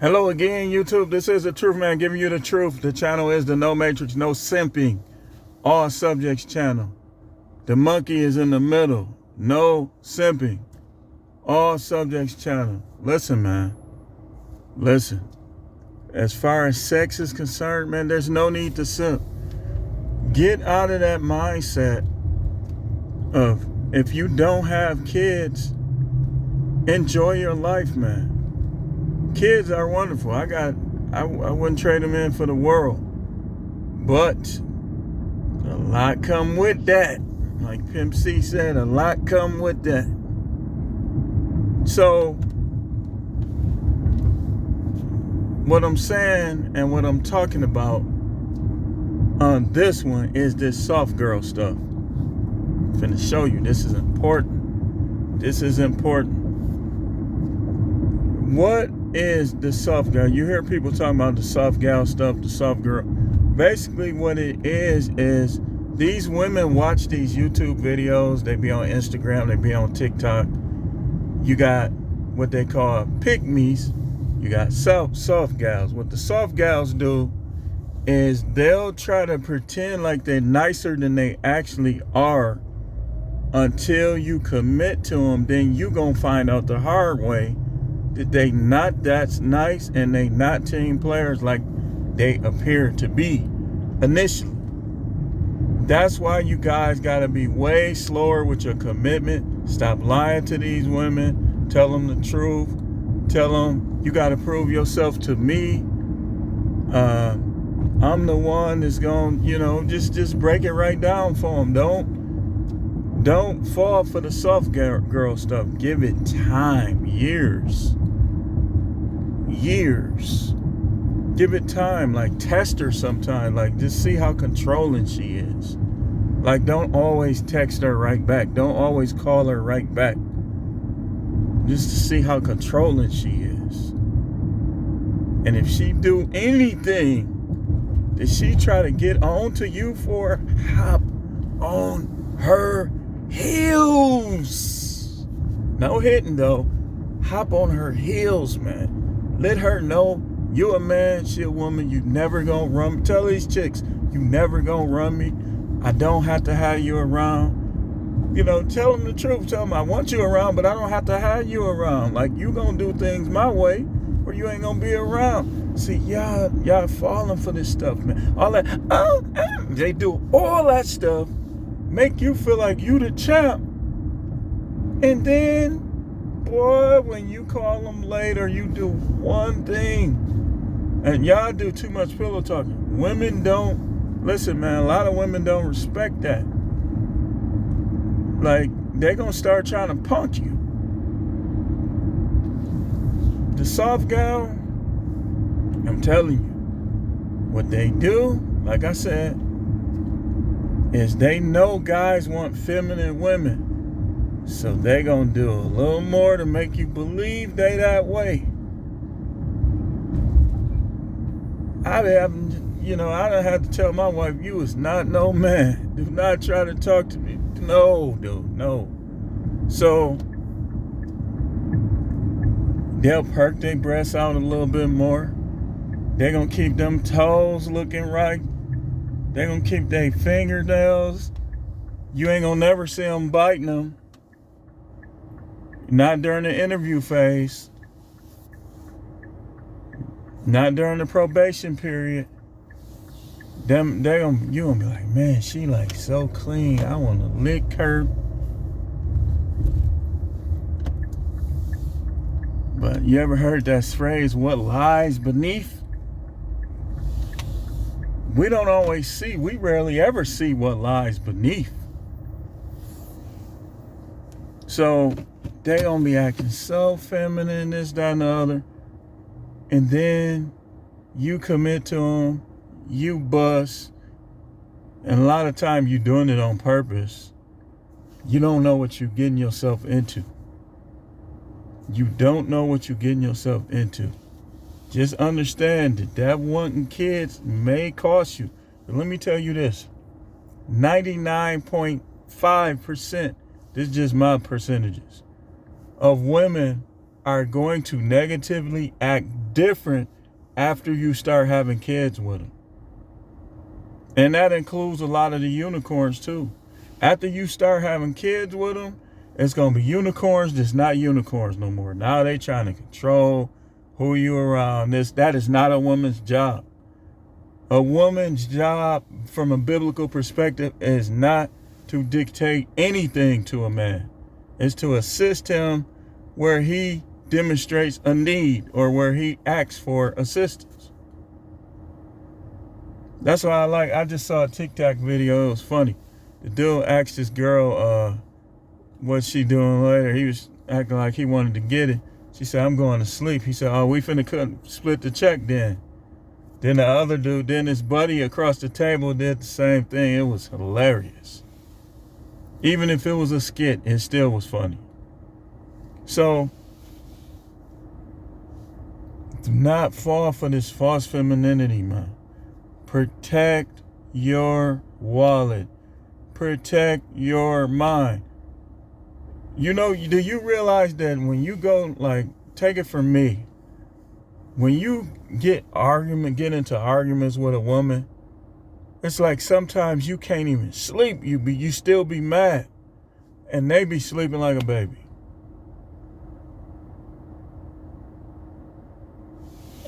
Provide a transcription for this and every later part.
Hello again, YouTube. This is the Truth Man giving you the truth. The channel is the No Matrix, No Simping, All Subjects channel. The monkey is in the middle. No simping, All Subjects channel. Listen, man. Listen. As far as sex is concerned, man, there's no need to simp. Get out of that mindset of if you don't have kids, enjoy your life, man. Kids are wonderful. I wouldn't trade them in for the world. But a lot come with that. Like Pimp C said, a lot come with that. So what I'm saying and what I'm talking about on this one is this soft girl stuff. I'm finna show you. This is important. This is important. What is the soft girl? You hear people talking about the soft gal stuff, the soft girl. Basically what it is these women watch these YouTube videos. They be on Instagram, they be on TikTok. You got what they call pick-me's. You got soft gals. What the soft gals do is they'll try to pretend like they're nicer than they actually are until you commit to them. Then you gonna find out the hard way that they not that nice and they not team players like they appear to be initially. That's why you guys gotta be way slower with your commitment. Stop lying to these women. Tell them the truth. Tell them you gotta prove yourself to me. I'm the one that's gonna, just break it right down for them. Don't fall for the soft girl stuff. Give it time, years. Give it time. Like test her sometime. Like just see how controlling she is. Like don't always text her right back. Don't always call her right back. Just to see how controlling she is. And if she do anything that she try to get on to you for, hop on her heels. No hitting though. Hop on her heels, man. Let her know you a man, she a woman. You never gonna run me. Tell these chicks, you never gonna run me. I don't have to have you around. Tell them the truth. Tell them I want you around, but I don't have to have you around. Like you gonna do things my way, or you ain't gonna be around. See, y'all falling for this stuff, man. All that, they do all that stuff, make you feel like you the champ, and then, boy, when you call them later, you do one thing, and y'all do too much pillow talking. Women don't listen, man. A lot of women don't respect that. Like they're gonna start trying to punk you. The soft gal, I'm telling you, what they do, like I said, is they know guys want feminine women. So they gonna do a little more to make you believe they that way. I done had to tell my wife, you is not no man. Do not try to talk to me. No, dude, no. So they'll perk their breasts out a little bit more. They're gonna keep them toes looking right. They're gonna keep their fingernails. You ain't gonna never see them biting them. Not during the interview phase. Not during the probation period. You gonna be like, man, she like so clean. I wanna lick her. But you ever heard that phrase, what lies beneath? We don't always see, we rarely ever see what lies beneath. So they gonna be acting so feminine, this, that, and the other. And then you commit to them, you bust. And a lot of time you doing it on purpose. You don't know what you're getting yourself into. You don't know what you're getting yourself into. Just understand that wanting kids may cost you. But let me tell you this. 99.5%, this is just my percentages, of women are going to negatively act different after you start having kids with them. And that includes a lot of the unicorns too. After you start having kids with them, it's going to be unicorns that's not unicorns no more. Now they trying to control who you around. That is not a woman's job. A woman's job from a biblical perspective is not to dictate anything to a man. It's to assist him where he demonstrates a need or where he asks for assistance. That's why I just saw a TikTok video. It was funny. The dude asked this girl what's she doing later. He was acting like he wanted to get it. She said, I'm going to sleep. He said, oh, we finna split the check then. Then the other dude, then his buddy across the table did the same thing. It was hilarious. Even if it was a skit, it still was funny. So, do not fall for this false femininity, man. Protect your wallet. Protect your mind. You know, do you realize that when you go, like, take it from me, when you get into arguments with a woman, it's like sometimes you can't even sleep. You still be mad, and they be sleeping like a baby.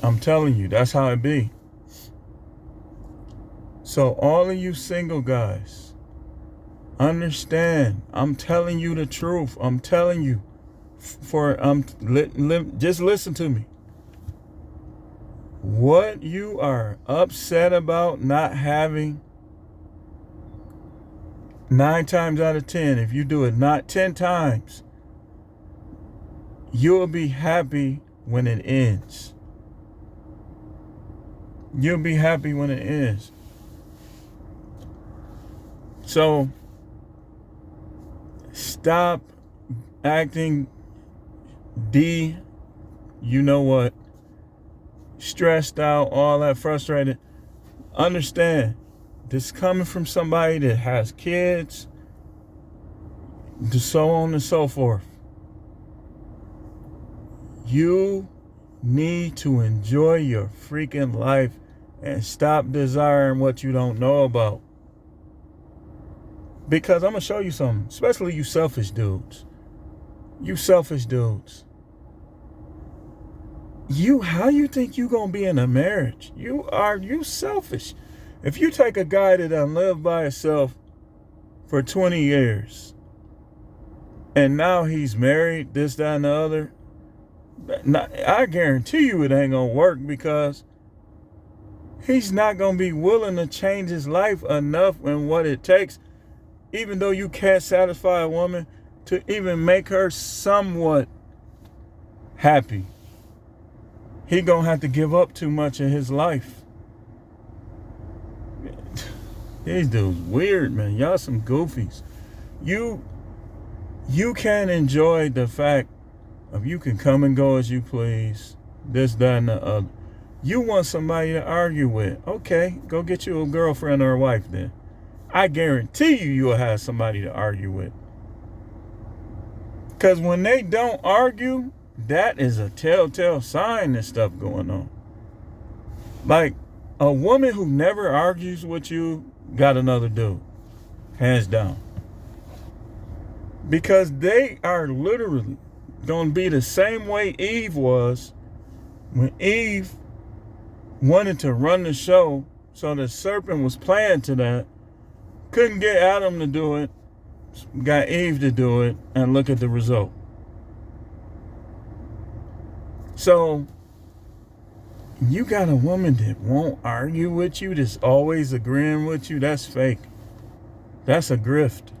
I'm telling you, that's how it be. So all of you single guys, understand, I'm telling you the truth. I'm telling you, just listen to me. What you are upset about not having, 9 times out of 10, if you do it not 10 times, you'll be happy when it ends. You'll be happy when it ends. So, stop acting you know what, stressed out, all that, frustrated. Understand, this coming from somebody that has kids, so on and so forth. You need to enjoy your freaking life and stop desiring what you don't know about. Because I'm going to show you something, especially you selfish dudes. You selfish dudes. How you think you going to be in a marriage? You selfish. If you take a guy that done lived by himself for 20 years and now he's married, this, that, and the other, I guarantee you it ain't going to work, because he's not going to be willing to change his life enough and what it takes, even though you can't satisfy a woman, to even make her somewhat happy. He gonna have to give up too much of his life. These dudes weird, man. Y'all some goofies. You can't enjoy the fact of you can come and go as you please, this, that, and the other. You want somebody to argue with. Okay, go get you a girlfriend or a wife then. I guarantee you'll have somebody to argue with. Because when they don't argue, that is a telltale sign there's stuff going on. Like, a woman who never argues with you got another dude. Hands down. Because they are literally going to be the same way Eve was when Eve wanted to run the show, so the serpent was playing to that. Couldn't get Adam to do it, got Eve to do it, and look at the result. So, you got a woman that won't argue with you, that's always agreeing with you, that's fake. That's a grift.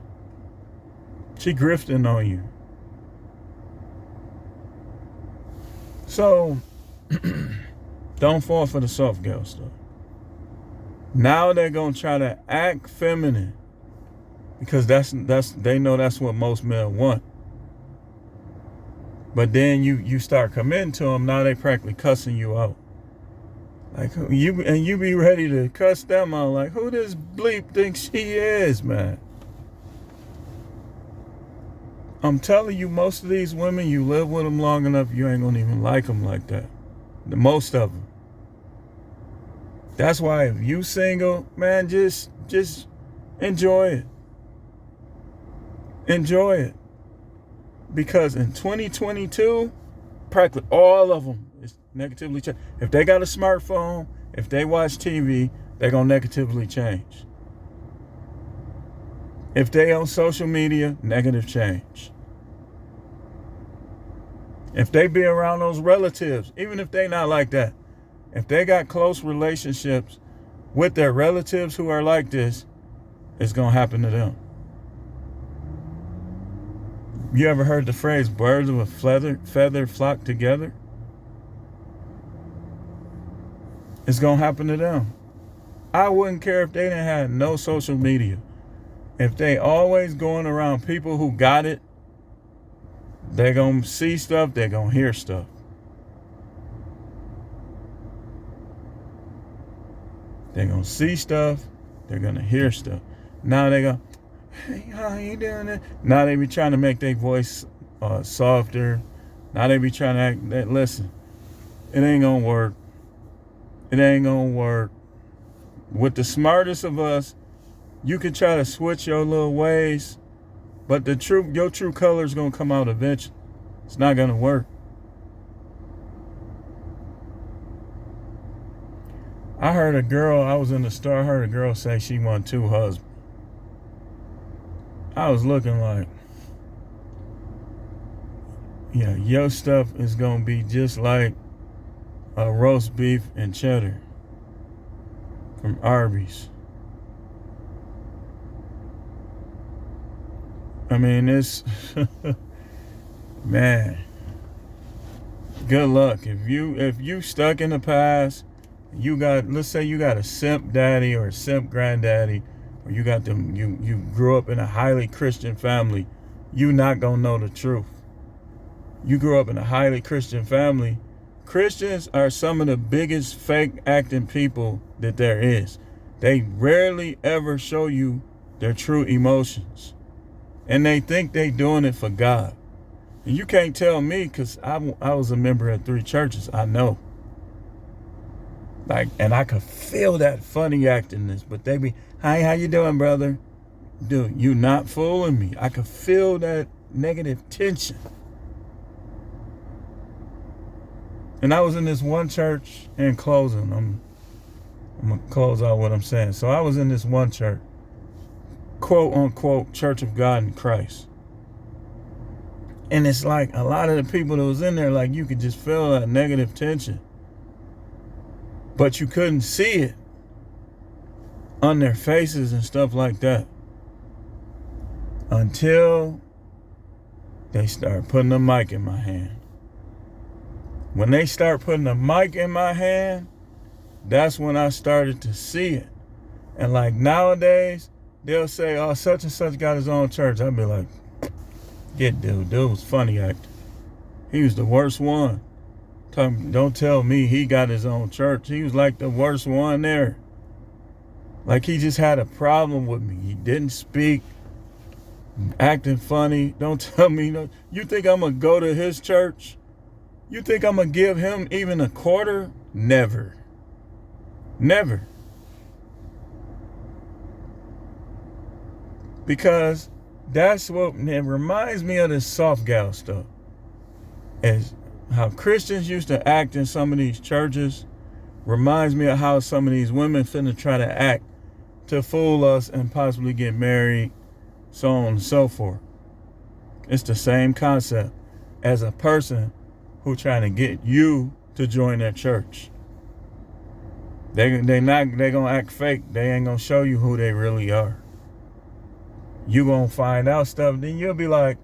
She grifting on you. So, don't fall for the soft girl stuff. Now they're gonna try to act feminine, because they know that's what most men want. But then you start committing to them, now they practically cussing you out. Like, you be ready to cuss them out, like, who this bleep thinks she is, man? I'm telling you, most of these women, you live with them long enough, you ain't gonna even like them like that. The most of them. That's why if you single, man, just enjoy it. Enjoy it. Because in 2022, practically all of them is negatively changed. If they got a smartphone, if they watch TV, they're going to negatively change. If they on social media, negative change. If they be around those relatives, even if they not like that, if they got close relationships with their relatives who are like this, it's going to happen to them. You ever heard the phrase, birds of a feather flock together? It's going to happen to them. I wouldn't care if they didn't have no social media. If they always going around people who got it, they're going to see stuff, they're going to hear stuff. They're going to see stuff, they're going to hear stuff. Now they go, hey, how you doing? Now they be trying to make their voice softer. Now they be trying to act, listen, it ain't going to work. It ain't going to work. With the smartest of us, you can try to switch your little ways, but your true color is going to come out eventually. It's not going to work. I was in the store, I heard a girl say she wanted 2 husbands. I was looking like, yeah, your stuff is going to be just like a roast beef and cheddar from Arby's. I mean, it's, man, good luck. If you stuck in the past, let's say you got a simp daddy or a simp granddaddy, or you got them, you grew up in a highly Christian family, you not gonna know the truth. You grew up in a highly Christian family. Christians are some of the biggest fake acting people that there is. They rarely ever show you their true emotions. And they think they doing it for God. And you can't tell me, because I was a member of 3 churches. I know. And I could feel that funny actingness. But they be, hi, how you doing, brother? Dude, you not fooling me. I could feel that negative tension. And I was in this one church, in closing, I'm going to close out what I'm saying. So I was in this one church, quote unquote, Church of God in Christ. And it's like a lot of the people that was in there, like you could just feel that negative tension. But you couldn't see it on their faces and stuff like that until they start putting a mic in my hand. When they start putting a mic in my hand, that's when I started to see it. And like nowadays, they'll say, oh, such and such got his own church. I'd be like, get dude was funny acting. He was the worst one. Don't tell me he got his own church. He was like the worst one there. Like he just had a problem with me. He didn't speak, acting funny. Don't tell me, you think I'm going to go to his church? You think I'm going to give him even a quarter? Never. Never. Because that's what it reminds me of, this soft gal stuff. Is how Christians used to act in some of these churches. Reminds me of how some of these women finna try to act to fool us and possibly get married, so on and so forth. It's the same concept as a person who trying to get you to join their church. They gonna act fake. They ain't gonna show you who they really are. You gonna find out stuff, then you'll be like,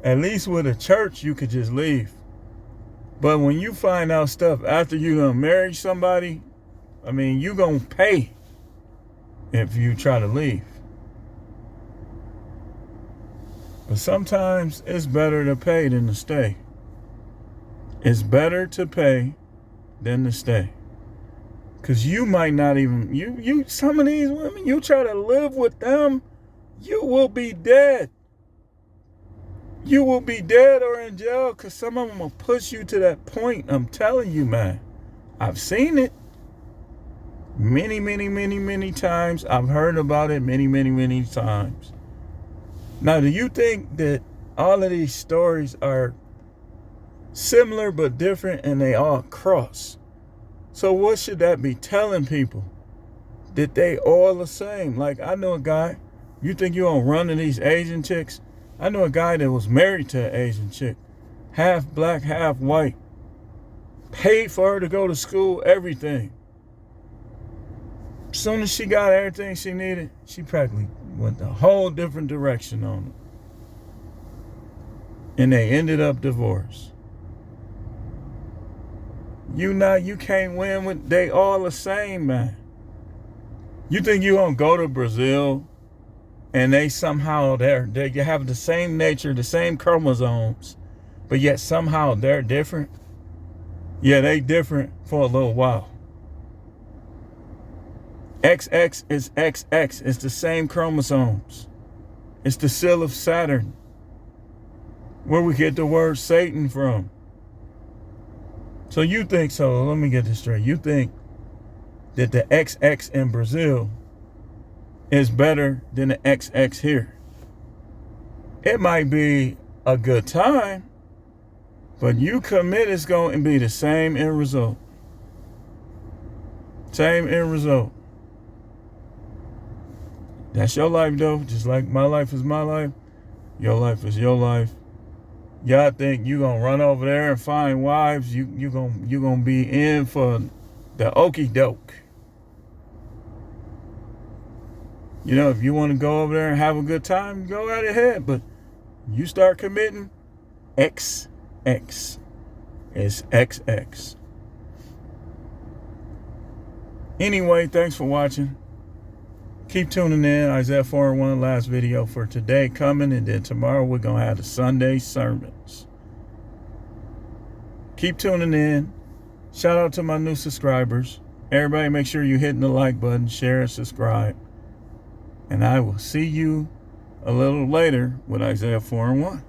at least with a church, you could just leave. But when you find out stuff after you done marry somebody, I mean, you gonna pay if you try to leave. But sometimes it's better to pay than to stay. It's better to pay than to stay. Because you might not even, some of these women, you try to live with them, you will be dead. You will be dead or in jail because some of them will push you to that point. I'm telling you, man. I've seen it many times. I've heard about it many times. Now, do you think that all of these stories are similar but different and they all cross? So what should that be telling people? That they all the same. Like, I know a guy, you think you gonna run to these Asian chicks? I know a guy that was married to an Asian chick, half black, half white, paid for her to go to school, everything. As soon as she got everything she needed, she practically went a whole different direction on it. And they ended up divorced. You can't win with, they all the same, man. You think you gonna go to Brazil and they somehow they have the same nature, the same chromosomes, but yet somehow they're different? Yeah, they different for a little while. XX is XX. It's the same chromosomes. It's the seal of Saturn, where we get the word Satan from. So you think, so let me get this straight. You think that the XX in Brazil is better than the XX here? It might be a good time, but you commit, it's going to be the same end result. Same end result. That's your life, though. Just like my life is my life, your life is your life. Y'all think you gonna run over there and find wives? You gonna be in for the okie doke. You know, if you want to go over there and have a good time, go right ahead. But you start committing, XX is XX. Anyway, thanks for watching. Keep tuning in. Isaiah 4:1, last video for today coming. And then tomorrow we're going to have the Sunday sermons. Keep tuning in. Shout out to my new subscribers. Everybody make sure you're hitting the like button, share, and subscribe. And I will see you a little later with Isaiah 4:1.